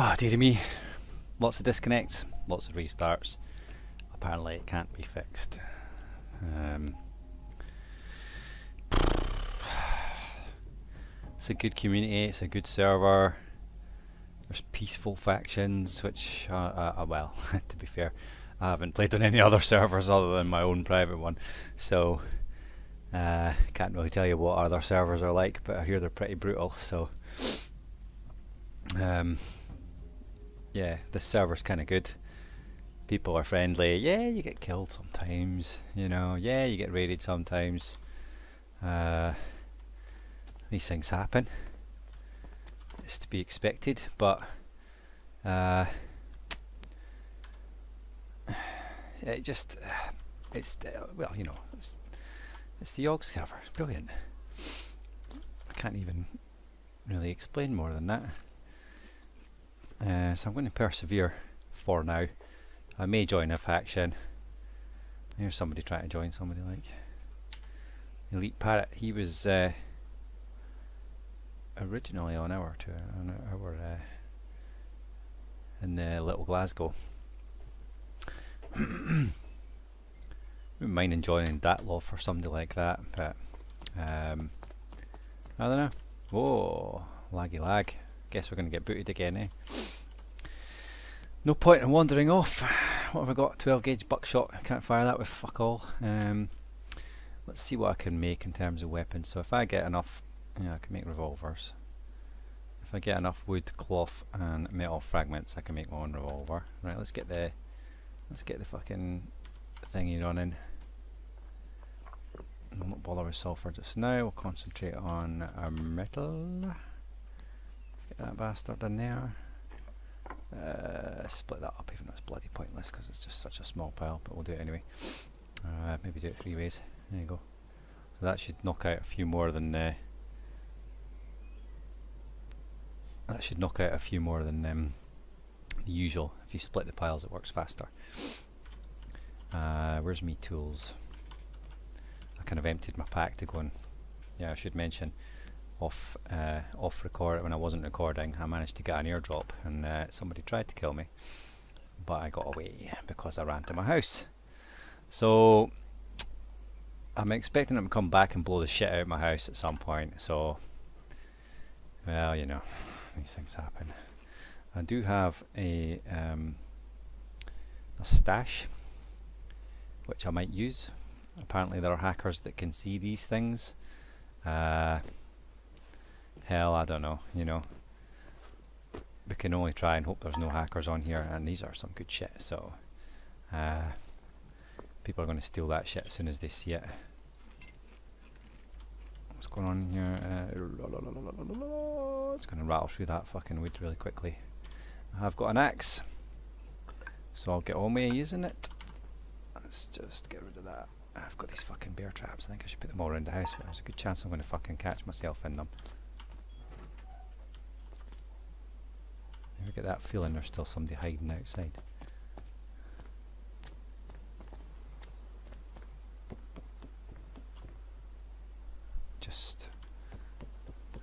Oh, dearie me. Lots of disconnects, lots of restarts. Apparently it can't be fixed. It's a good community, it's a good server. There's peaceful factions, which, well, to be fair, I haven't played on any other servers other than my own private one. So, can't really tell you what other servers are like, but I hear they're pretty brutal, so... yeah, this server's kind of good. People are friendly. Yeah, you get killed sometimes, you know. Yeah, you get raided sometimes. These things happen. It's to be expected, but it just it's well, you know, it's the Yogs cover. It's brilliant. I can't even really explain more than that. So I'm going to persevere for now. I may join a faction. Here's somebody trying to join somebody like Elite Parrot. He was originally on our in Little Glasgow. Wouldn't mind joining Datloff or somebody like that, but I don't know. Whoa, laggy lag. Guess we're going to get booted again, eh? No point in wandering off. What have I got? 12 gauge buckshot. I can't fire that with fuck all. Let's see what I can make in terms of weapons. So if I get enough, yeah, I can make revolvers. If I get enough wood, cloth, and metal fragments, I can make my own revolver. Right, let's get the fucking thingy running. I'll not bother with sulfur just now. We'll concentrate on metal. Get that bastard in there. Split that up, even though it's bloody pointless because it's just such a small pile, but we'll do it anyway. Maybe do it 3 ways. There you go. So that should knock out a few more than the usual. If you split the piles, it works faster. Where's me tools? I kind of emptied my pack to go and, yeah, I should mention, off record, when I wasn't recording, I managed to get an airdrop, and somebody tried to kill me, but I got away because I ran to my house. So I'm expecting them to come back and blow the shit out of my house at some point. So, well, you know, these things happen. I do have a stash which I might use. Apparently there are hackers that can see these things. Hell, I don't know, you know. We can only try and hope there's no hackers on here, and these are some good shit, so people are going to steal that shit as soon as they see it. What's going on here? It's going to rattle through that fucking wood really quickly. I've got an axe, so I'll get on with using it. Let's just get rid of that. I've got these fucking bear traps. I think I should put them all around the house, but there's a good chance I'm going to fucking catch myself in them. I get that feeling there's still somebody hiding outside. Just...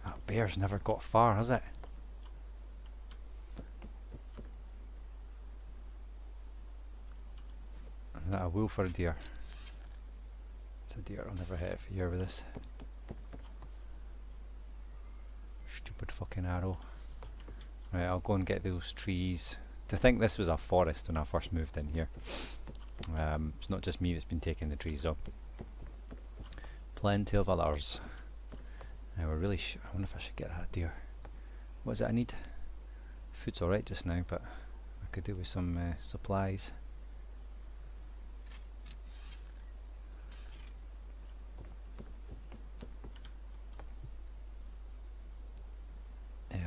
that bear's never got far, has it? Is that a wolf or a deer? It's a deer. I'll never hit it for here with this. Stupid fucking arrow. Right, I'll go and get those trees. To think this was a forest when I first moved in here. It's not just me that's been taking the trees up. Plenty of others. Now we're really I wonder if I should get that deer. What is it I need? Food's alright just now, but I could do with some supplies.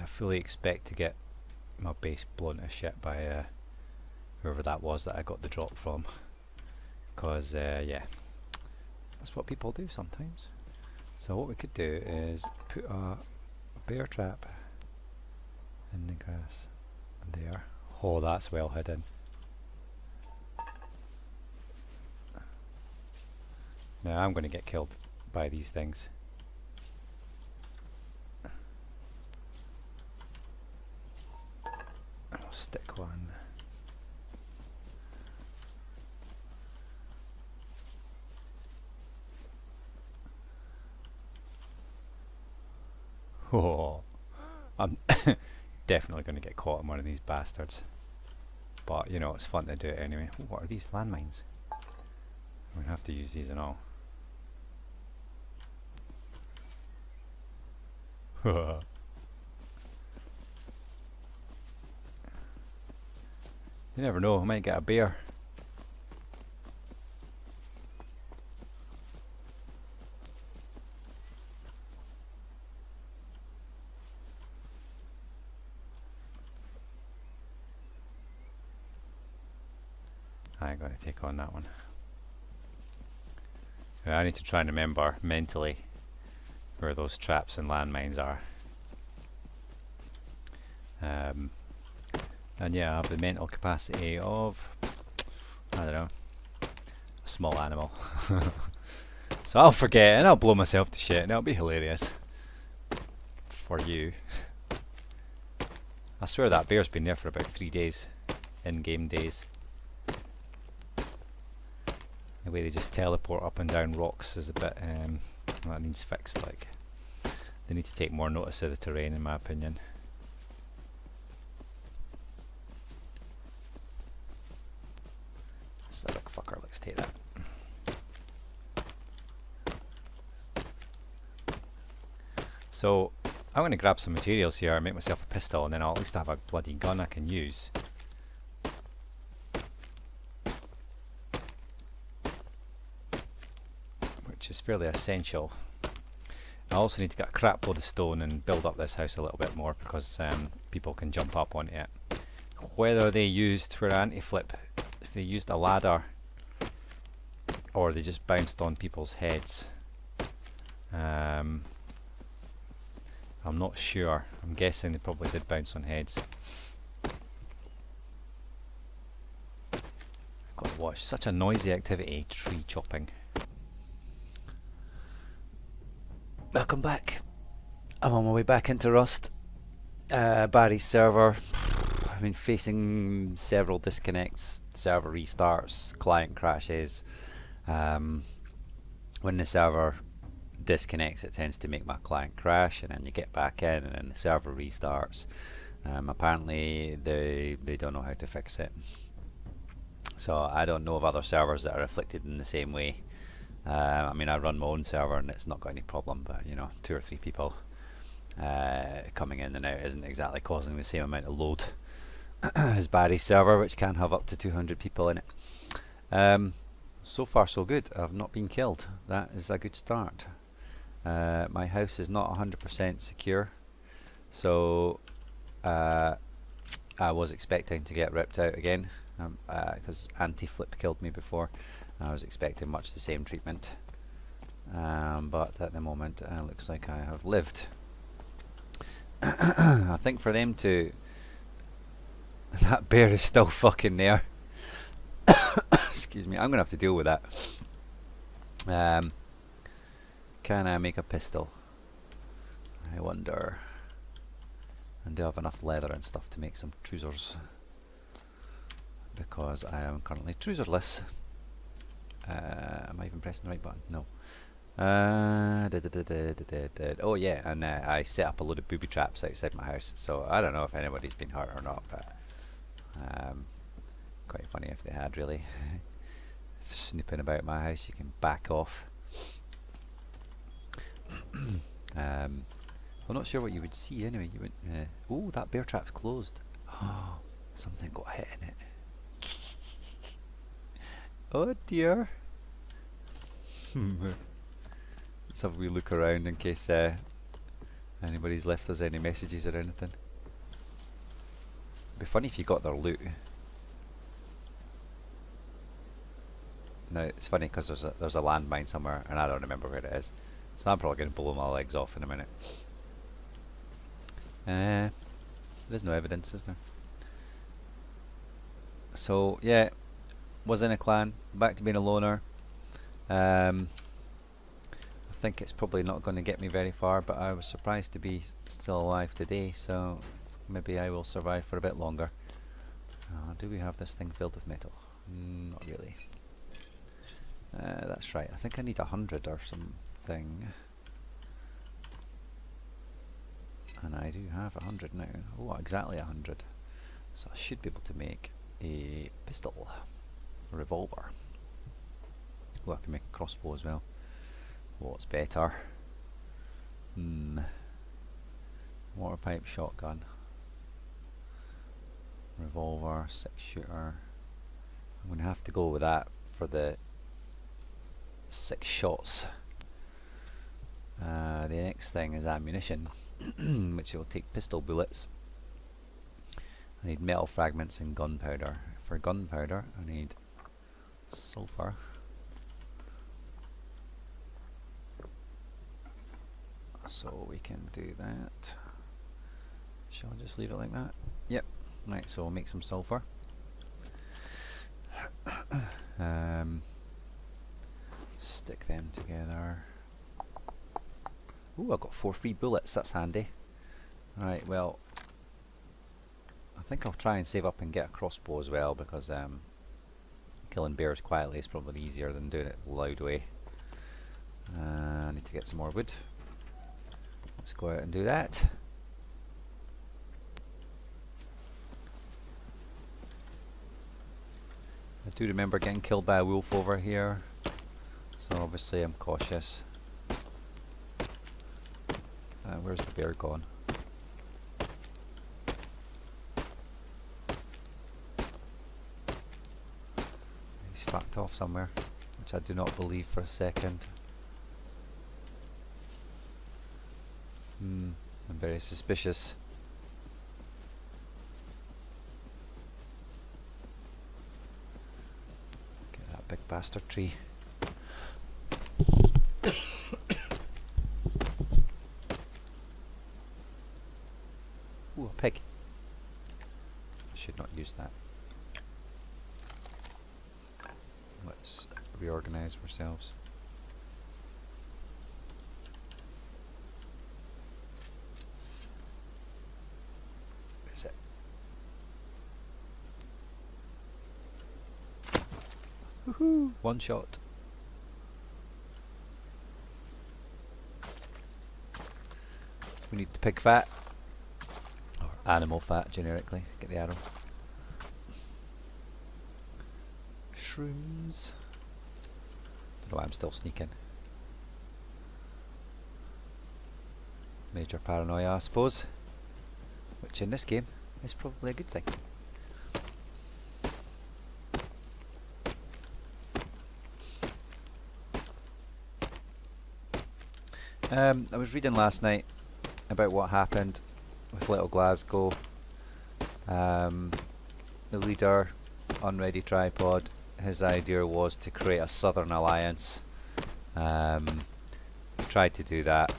I fully expect to get my base blown to shit by whoever that was that I got the drop from, because yeah, that's what people do sometimes. So what we could do is put a bear trap in the grass there. Oh, that's well hidden. Now I'm going to get killed by these things. one. Oh, I'm definitely going to get caught in one of these bastards. But, you know, it's fun to do it anyway. Ooh, what are these? Landmines? I'm going to have to use these and all. You never know, I might get a bear. I gotta take on that one. I need to try and remember mentally where those traps and landmines are. And yeah, I have the mental capacity of, I don't know, a small animal. So I'll forget and I'll blow myself to shit and it'll be hilarious. For you. I swear that bear's been there for about 3 days. In-game days. The way they just teleport up and down rocks is a bit, that needs fixed. Like, they need to take more notice of the terrain, in my opinion. This is a big fucker, let's take that. So, I'm going to grab some materials here and make myself a pistol, and then I'll at least have a bloody gun I can use. Which is fairly essential. I also need to get a crap load of stone and build up this house a little bit more because people can jump up onto it. Whether they used for anti-flip, if they used a ladder or they just bounced on people's heads, I'm not sure. I'm guessing they probably did bounce on heads. I've got to watch. Such a noisy activity, tree chopping. Welcome back. I'm on my way back into Rust. Barry's server. I've been facing several disconnects, server restarts, client crashes. When the server disconnects, it tends to make my client crash, and then you get back in and then the server restarts. Apparently they don't know how to fix it. So I don't know of other servers that are afflicted in the same way. I mean, I run my own server and it's not got any problem, but you know, 2 or 3 people coming in and out isn't exactly causing the same amount of load as Barry's server, which can have up to 200 people in it. So far so good. I've not been killed. That is a good start. My house is not 100% secure, so I was expecting to get ripped out again because anti-flip killed me before. I was expecting much the same treatment, but at the moment it looks like I have lived. I think for them to... that bear is still fucking there. Excuse me, I'm going to have to deal with that. Can I make a pistol? I wonder. And do I have enough leather and stuff to make some trousers? Because I am currently trouserless. Am I even pressing the right button? No. Oh yeah, and I set up a load of booby traps outside my house, so I don't know if anybody's been hurt or not, but quite funny if they had, really. Snooping about my house, you can back off. I'm not sure what you would see anyway. You would. Oh, that bear trap's closed. Oh, something got hit in it. Oh dear. Let's have a wee look around in case anybody's left us any messages or anything. It'd be funny if you got their loot. Now it's funny because there's a landmine somewhere and I don't remember where it is, so I'm probably going to blow my legs off in a minute. There's no evidence, is there? So yeah, was in a clan, back to being a loner. I think it's probably not going to get me very far, but I was surprised to be still alive today, so maybe I will survive for a bit longer. Do we have this thing filled with metal? Not really. That's right, I think I need 100 or something. And I do have 100 now. Oh, exactly 100. So I should be able to make a pistol. A revolver. Oh, I can make a crossbow as well. What's better? Water pipe, shotgun. Revolver, 6-shooter. I'm going to have to go with that for the 6 shots. The next thing is ammunition, which will take pistol bullets. I need metal fragments and gunpowder. For gunpowder, I need sulfur. So we can do that. Shall I just leave it like that? Yep. Right, so we'll make some sulfur. Stick them together. Ooh, I've got 4 free bullets, that's handy. Right, well, I think I'll try and save up and get a crossbow as well, because killing bears quietly is probably easier than doing it the loud way. I need to get some more wood. Let's go out and do that. I do remember getting killed by a wolf over here, so obviously I'm cautious. Where's the bear gone? He's fucked off somewhere, which I do not believe for a second. I'm very suspicious. Get that big bastard tree. Ooh, a pig. Should not use that. Let's reorganize ourselves. Is it? Woohoo! One shot. We need the pig fat. Or animal fat, generically. Get the arrow. Shrooms. Don't know why I'm still sneaking. Major paranoia, I suppose. Which in this game is probably a good thing. I was reading last night about what happened with Little Glasgow. The leader on Ready Tripod, his idea was to create a Southern Alliance. Tried to do that,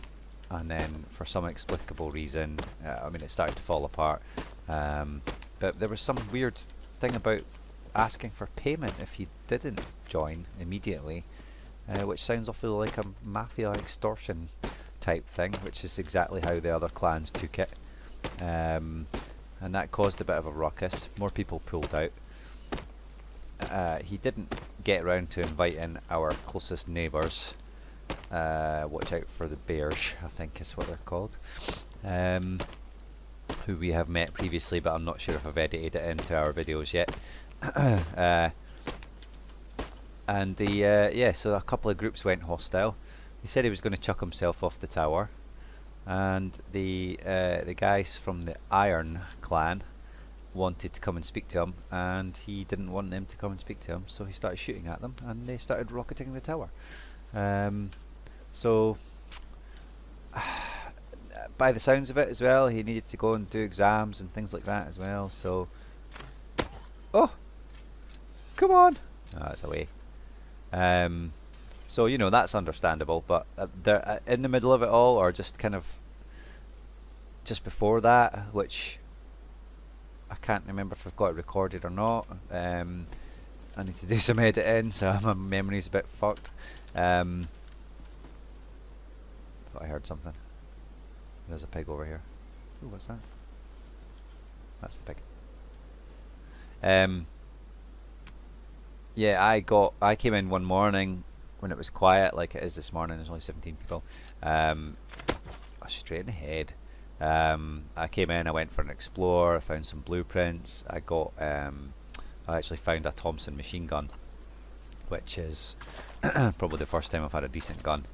and then for some inexplicable reason, I mean, it started to fall apart. But there was some weird thing about asking for payment if you didn't join immediately, which sounds awfully like a mafia extortion type thing, which is exactly how the other clans took it. And that caused a bit of a ruckus. More people pulled out. He didn't get around to inviting our closest neighbours. Watch out for the bears, I think is what they're called. Who we have met previously, but I'm not sure if I've edited it into our videos yet. And yeah, so a couple of groups went hostile. He said he was going to chuck himself off the tower, and the guys from the Iron clan wanted to come and speak to him, and he didn't want them to come and speak to him, so he started shooting at them, and they started rocketing the tower. So by the sounds of it as well, he needed to go and do exams and things like that as well, so oh, come on. Oh, it's away. So, you know, that's understandable, but they're in the middle of it all, or just kind of just before that, which I can't remember if I've got it recorded or not. I need to do some editing, so my memory's a bit fucked. Thought I heard something. There's a pig over here. Ooh, what's that? That's the pig. Um, yeah, I came in one morning when it was quiet, like it is this morning. There's only 17 people. Straight ahead. I came in. I went for an explore. I found some blueprints. I actually found a Thompson machine gun, which is probably the first time I've had a decent gun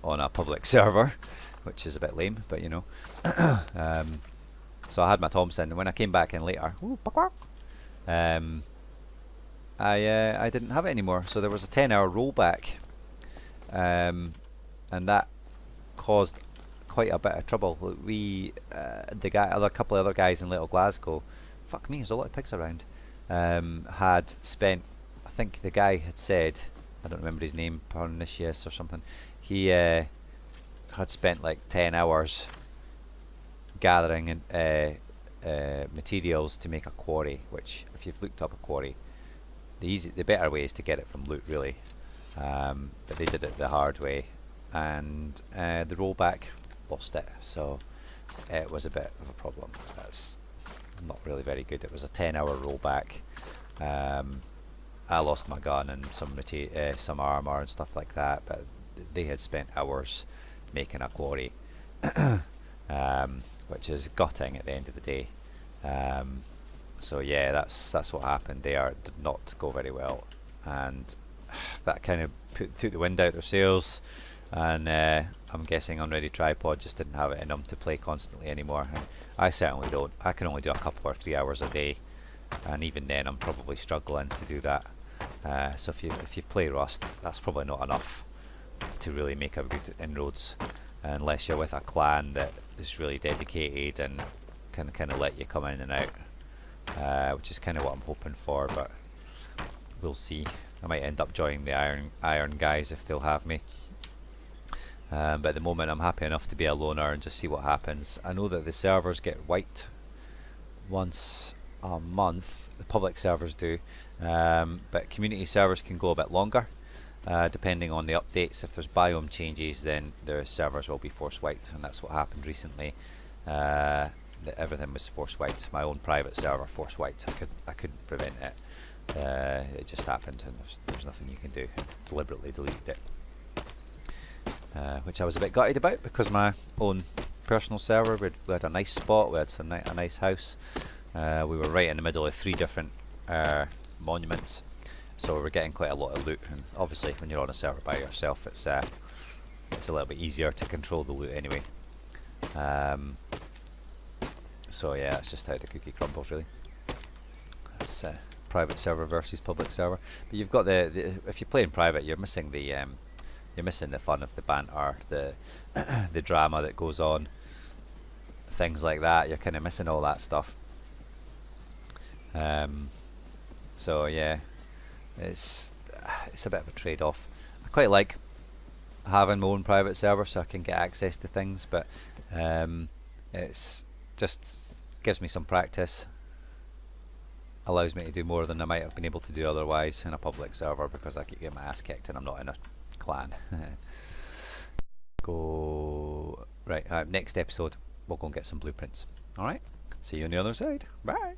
on a public server, which is a bit lame, but you know. So I had my Thompson, and when I came back in later, um, I didn't have it anymore. So there was a 10-hour rollback, and that caused quite a bit of trouble. A couple of other guys in Little Glasgow, fuck me, there's a lot of pigs around, had spent, I think the guy had said, I don't remember his name, Pernicious or something, he had spent like 10 hours gathering materials to make a quarry, which if you've looked up a quarry, the better way is to get it from loot really, but they did it the hard way, and the rollback lost it, so it was a bit of a problem. That's not really very good. It was a 10-hour rollback. I lost my gun and some armor and stuff like that, but they had spent hours making a quarry, which is gutting at the end of the day. So yeah, that's what happened there. It did not go very well, and that kind of took the wind out of their sails, and I'm guessing Unready Tripod just didn't have it in them to play constantly anymore. And I certainly don't. I can only do a couple or 3 hours a day, and even then I'm probably struggling to do that. So if you play Rust, that's probably not enough to really make a good inroads, unless you're with a clan that is really dedicated and can kind of let you come in and out, which is kind of what I'm hoping for, but we'll see. I might end up joining the Iron guys if they'll have me. But at the moment I'm happy enough to be a loner and just see what happens. I know that the servers get wiped once a month, the public servers do, but community servers can go a bit longer, depending on the updates. If there's biome changes, then the servers will be force wiped, and that's what happened recently. Everything was force wiped. My own private server force wiped. I couldn't prevent it. It just happened, and there's nothing you can do. I deliberately deleted it. Which I was a bit gutted about, because my own personal server, we had a nice spot, we had a nice house, we were right in the middle of 3 different monuments, so we were getting quite a lot of loot, and obviously when you're on a server by yourself, it's a little bit easier to control the loot anyway. So yeah, that's just how the cookie crumbles really. It's private server versus public server, but you've got if you play in private, you're missing the fun of the banter, the drama that goes on, things like that. You're kind of missing all that stuff. So yeah, it's a bit of a trade-off. I quite like having my own private server so I can get access to things, but it's just gives me some practice, allows me to do more than I might have been able to do otherwise in a public server, because I keep getting my ass kicked and I'm not in a clan. Right, next episode we'll go and get some blueprints. Alright, see you on the other side. Bye.